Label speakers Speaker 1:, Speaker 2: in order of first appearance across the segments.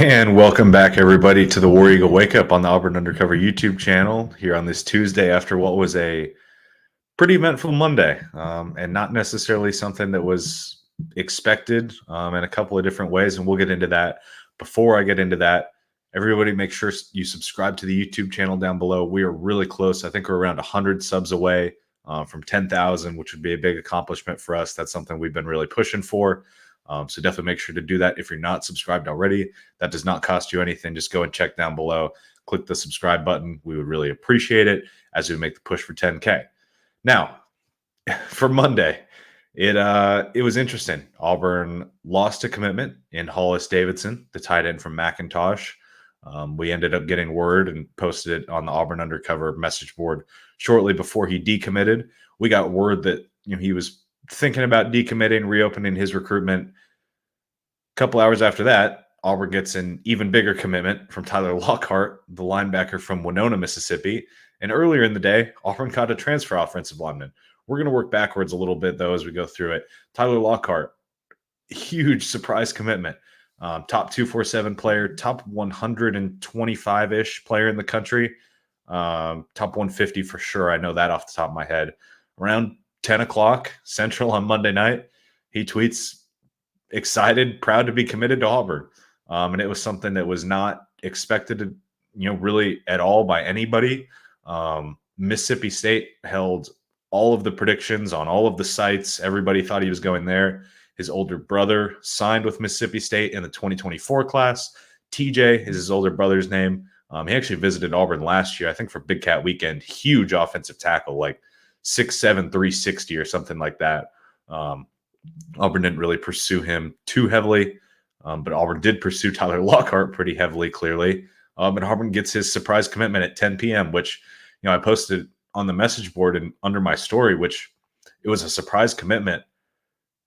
Speaker 1: And welcome back, everybody, to the War Eagle Wakeup on the Auburn Undercover YouTube channel here on this Tuesday after what was a pretty eventful Monday, and not necessarily something that was expected in a couple of different ways. And we'll get into that. Before I get into that, everybody make sure you subscribe to the YouTube channel down below. We are really close. I think we're around 100 subs away from 10,000, which would be a big accomplishment for us. That's something we've been really pushing for. So definitely make sure to do that if you're not subscribed already. That does not cost you anything. Just go and check down below. Click the subscribe button. We would really appreciate it as we make the push for 10K. Now, for Monday, it was interesting. Auburn lost a commitment in Hollis Davidson, the tight end from McIntosh. We ended up getting word and posted it on the Auburn Undercover message board shortly before he decommitted. We got word that he was thinking about decommitting, reopening his recruitment. A couple hours after that, Auburn gets an even bigger commitment from Tyler Lockhart, the linebacker from Winona, Mississippi. And earlier in the day, Auburn got a transfer offensive lineman. We're going to work backwards a little bit, though, as we go through it. Tyler Lockhart, huge surprise commitment. Top 247 player, top 125-ish player in the country. Top 150 for sure. I know that off the top of my head. Around 10 o'clock Central on Monday night, he tweets, excited, proud to be committed to Auburn. And it was something that was not expected to, really at all by anybody. Mississippi State held all of the predictions on all of the sites. Everybody thought he was going there. His older brother signed with Mississippi State in the 2024 class. TJ is his older brother's name. He actually visited Auburn last year, I think for Big Cat Weekend. Huge offensive tackle, like 6'7", 360 or something like that. Auburn didn't really pursue him too heavily, but Auburn did pursue Tyler Lockhart pretty heavily, clearly. And Auburn gets his surprise commitment at 10 p.m., which I posted on the message board and under my story, which it was a surprise commitment.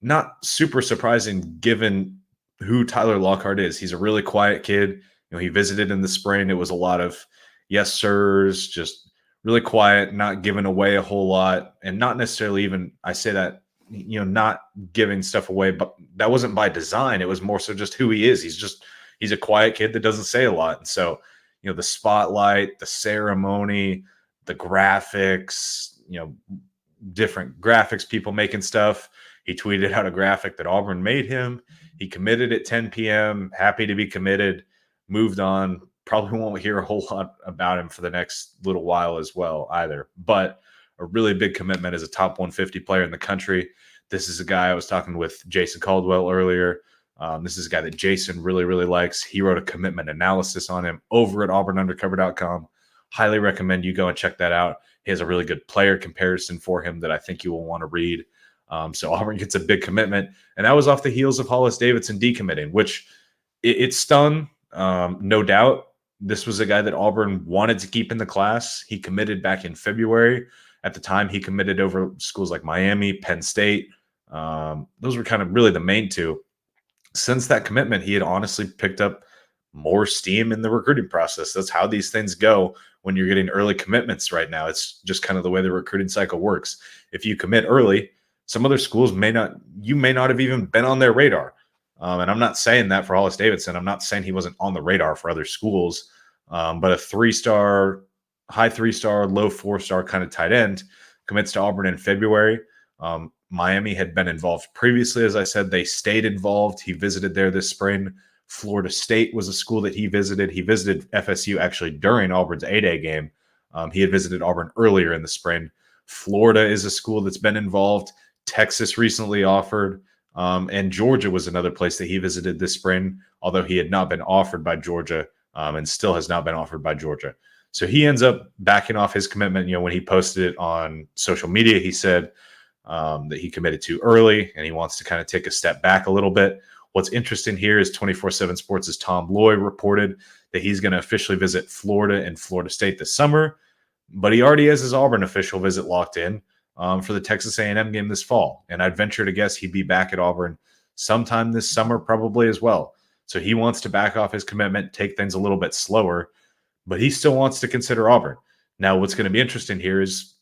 Speaker 1: Not super surprising given who Tyler Lockhart is. He's a really quiet kid. He visited in the spring. It was a lot of yes sirs, just really quiet, not giving away a whole lot, and not necessarily even, I say that, not giving stuff away, but that wasn't by design. It was more so just who he is. He's a quiet kid that doesn't say a lot. And so, the spotlight, the ceremony, the graphics, different graphics people making stuff. He tweeted out a graphic that Auburn made him. He committed at 10 p.m., happy to be committed, moved on. Probably won't hear a whole lot about him for the next little while as well either. But a really big commitment as a top 150 player in the country. This is a guy I was talking with Jason Caldwell earlier. This is a guy that Jason really, really likes. He wrote a commitment analysis on him over at auburnundercover.com. Highly recommend you go and check that out. He has a really good player comparison for him that I think you will want to read. So Auburn gets a big commitment. And that was off the heels of Hollis Davidson decommitting, which it stung, no doubt. This was a guy that Auburn wanted to keep in the class. He committed back in February. At the time, he committed over schools like Miami, Penn State. Those were kind of really the main two. Since that commitment, he had honestly picked up more steam in the recruiting process. That's how these things go when you're getting early commitments right now. It's just kind of the way the recruiting cycle works. If you commit early, some other schools may not have even been on their radar. And I'm not saying that for Hollis Davidson. I'm not saying he wasn't on the radar for other schools. But a 3-star, high 3-star, low 4-star kind of tight end commits to Auburn in February. Miami had been involved previously. As I said, they stayed involved. He visited there this spring. Florida State was a school that he visited. He visited FSU actually during Auburn's A-Day game. He had visited Auburn earlier in the spring. Florida is a school that's been involved. Texas recently offered. And Georgia was another place that he visited this spring, although he had not been offered by Georgia and still has not been offered by Georgia. So he ends up backing off his commitment. When he posted it on social media, he said that he committed too early and he wants to kind of take a step back a little bit. What's interesting here is 24/7 Sports' Tom Loy reported that he's going to officially visit Florida and Florida State this summer, but he already has his Auburn official visit locked in for the Texas A&M game this fall. And I'd venture to guess he'd be back at Auburn sometime this summer probably as well. So he wants to back off his commitment, take things a little bit slower, but he still wants to consider Auburn. Now, what's going to be interesting here is,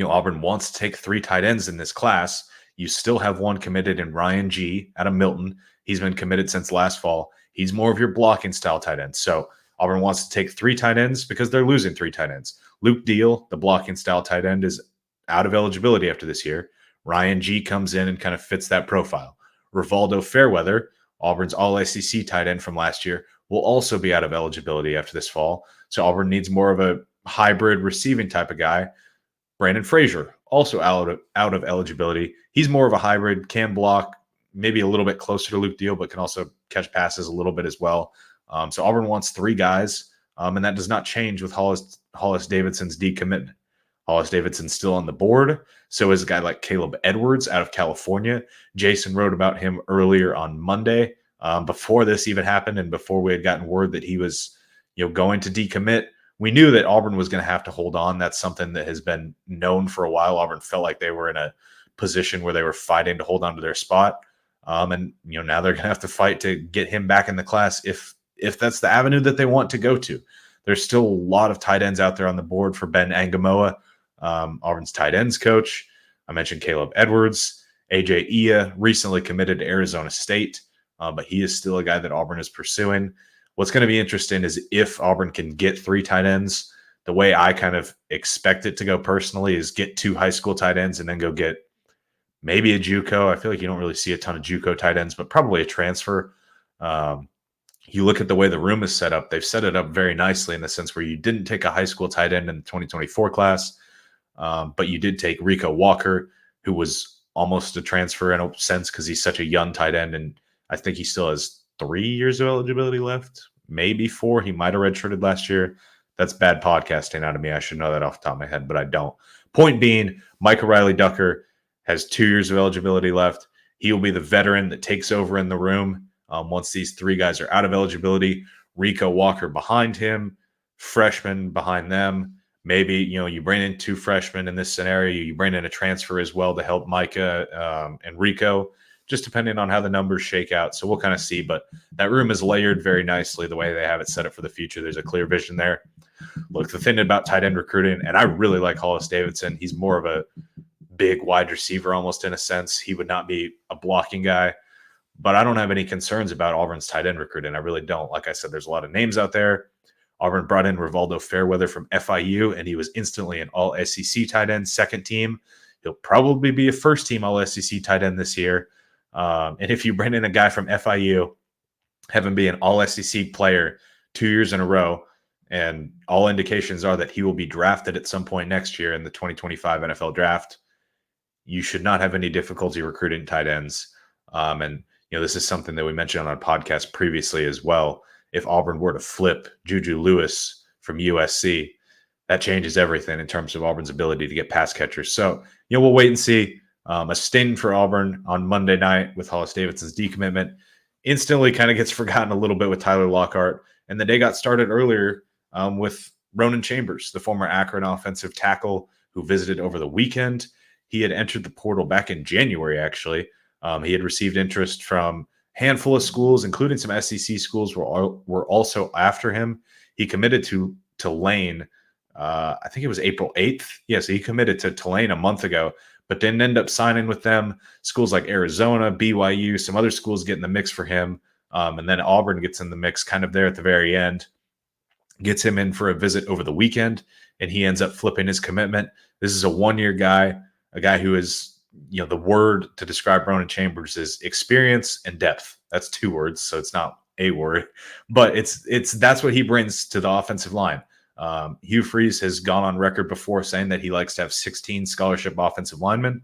Speaker 1: Auburn wants to take 3 tight ends in this class. You still have one committed in Ryan G out of Milton. He's been committed since last fall. He's more of your blocking style tight end. So Auburn wants to take 3 tight ends because they're losing 3 tight ends. Luke Deal, the blocking style tight end, is out of eligibility after this year. Ryan G comes in and kind of fits that profile. Rivaldo Fairweather, Auburn's all-SEC tight end from last year, will also be out of eligibility after this fall. So Auburn needs more of a hybrid receiving type of guy. Brandon Frazier, also out of eligibility. He's more of a hybrid, can block, maybe a little bit closer to Luke Deal, but can also catch passes a little bit as well. So Auburn wants 3 guys, and that does not change with Hollis Davidson's decommitment. Hollis Davidson's still on the board. So is a guy like Caleb Edwards out of California. Jason wrote about him earlier on Monday, before this even happened and before we had gotten word that he was, going to decommit. We knew that Auburn was going to have to hold on. That's something that has been known for a while. Auburn felt like they were in a position where they were fighting to hold on to their spot. And now they're going to have to fight to get him back in the class if that's the avenue that they want to go to. There's still a lot of tight ends out there on the board for Ben Angamoa, Auburn's tight ends coach. I mentioned Caleb Edwards. AJ Ia recently committed to Arizona State, but he is still a guy that Auburn is pursuing. What's going to be interesting is if Auburn can get 3 tight ends. The way I kind of expect it to go personally is get 2 high school tight ends and then go get maybe a JUCO. I feel like you don't really see a ton of JUCO tight ends, but probably a transfer. You look at the way the room is set up, they've set it up very nicely in the sense where you didn't take a high school tight end in the 2024 class, but you did take Rico Walker, who was almost a transfer in a sense because he's such a young tight end, and I think he still has 3 years of eligibility left, maybe 4. He might have redshirted last year. That's bad podcasting out of me. I should know that off the top of my head, but I don't. Point being, Micah Riley Ducker has 2 years of eligibility left. He will be the veteran that takes over in the room once these 3 guys are out of eligibility. Rico Walker behind him, freshman behind them. Maybe, you bring in 2 freshmen in this scenario. You bring in a transfer as well to help Micah and Rico, just depending on how the numbers shake out. So we'll kind of see. But that room is layered very nicely the way they have it set up for the future. There's a clear vision there. Look, the thing about tight end recruiting, and I really like Hollis Davidson. He's more of a big wide receiver almost in a sense. He would not be a blocking guy. But I don't have any concerns about Auburn's tight end recruiting. I really don't. Like I said, there's a lot of names out there. Auburn brought in Rivaldo Fairweather from FIU, and he was instantly an all-SEC tight end, second team. He'll probably be a first-team all-SEC tight end this year. And if you bring in a guy from FIU, have him be an all-SEC player 2 years in a row, and all indications are that he will be drafted at some point next year in the 2025 NFL draft, you should not have any difficulty recruiting tight ends. And this is something that we mentioned on our podcast previously as well. If Auburn were to flip Juju Lewis from USC, that changes everything in terms of Auburn's ability to get pass catchers. So, we'll wait and see. A sting for Auburn on Monday night with Hollis Davidson's decommitment instantly kind of gets forgotten a little bit with Tyler Lockhart. And the day got started earlier with Ronan Chambers, the former Akron offensive tackle who visited over the weekend. He had entered the portal back in January, actually. He had received interest from a handful of schools, including some SEC schools were also after him. He committed to Tulane. I think it was April 8th. Yes, he committed to Tulane a month ago, but didn't end up signing with them. Schools like Arizona, BYU, some other schools get in the mix for him. And then Auburn gets in the mix kind of there at the very end, gets him in for a visit over the weekend, and he ends up flipping his commitment. This is a one-year guy, a guy who is, the word to describe Ronan Chambers is experience and depth. That's 2 words, so it's not a word, but that's what he brings to the offensive line. Hugh Freeze has gone on record before saying that he likes to have 16 scholarship offensive linemen.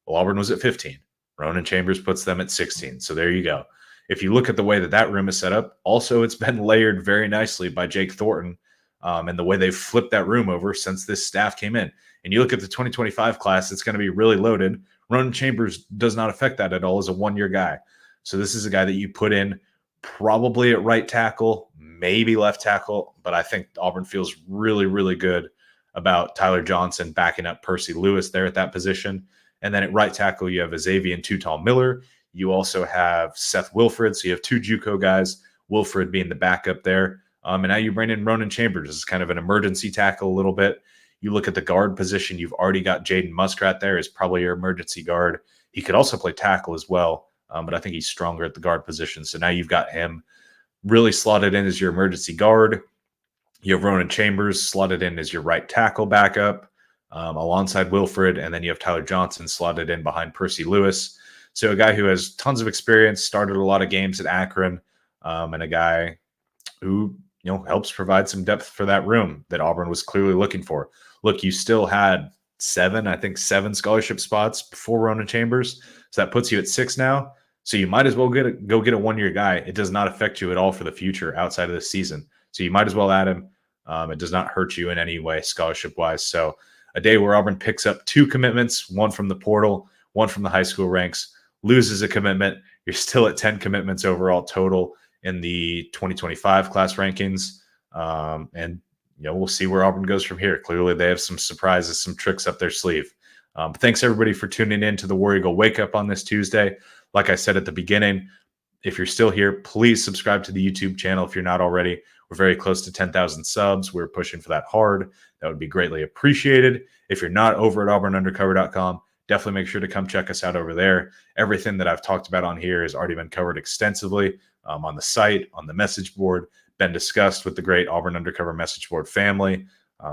Speaker 1: Well, Auburn was at 15. Ronan Chambers puts them at 16. So there you go. If you look at the way that room is set up, also it's been layered very nicely by Jake Thornton and the way they've flipped that room over since this staff came in. And you look at the 2025 class, it's going to be really loaded. Ronan Chambers does not affect that at all as a one-year guy. So this is a guy that you put in probably at right tackle, maybe left tackle, but I think Auburn feels really, really good about Tyler Johnson backing up Percy Lewis there at that position. And then at right tackle, you have Xavier Tall-Miller. You also have Seth Wilfred. So you have 2 JUCO guys, Wilfred being the backup there. And now you bring in Ronan Chambers as kind of an emergency tackle a little bit. You look at the guard position, you've already got Jaden Muskrat there as probably your emergency guard. He could also play tackle as well, but I think he's stronger at the guard position. So now you've got him really slotted in as your emergency guard. You have Ronan Chambers slotted in as your right tackle backup alongside Wilfred, and then you have Tyler Johnson slotted in behind Percy Lewis. So a guy who has tons of experience, started a lot of games at Akron, and a guy who helps provide some depth for that room that Auburn was clearly looking for. Look, you still had seven scholarship spots before Ronan Chambers, so that puts you at 6 now. So you might as well go get a 1-year guy. It does not affect you at all for the future outside of this season. So you might as well add him. It does not hurt you in any way scholarship-wise. So a day where Auburn picks up 2 commitments, one from the portal, one from the high school ranks, loses a commitment. You're still at 10 commitments overall total in the 2025 class rankings. And we'll see where Auburn goes from here. Clearly, they have some surprises, some tricks up their sleeve. Thanks, everybody, for tuning in to the War Eagle Wake Up on this Tuesday. Like I said at the beginning, if you're still here, please subscribe to the YouTube channel if you're not already. We're very close to 10,000 subs. We're pushing for that hard. That would be greatly appreciated. If you're not over at auburnundercover.com, definitely make sure to come check us out over there. Everything that I've talked about on here has already been covered extensively on the site, on the message board, been discussed with the great Auburn Undercover message board family.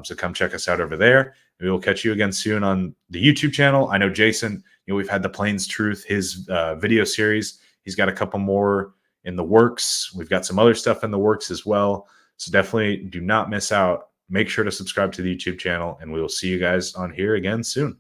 Speaker 1: So come check us out over there. We will catch you again soon on the YouTube channel. I know Jason, we've had the Plains Truth, his video series. He's got a couple more in the works. We've got some other stuff in the works as well. So definitely do not miss out. Make sure to subscribe to the YouTube channel, and we will see you guys on here again soon.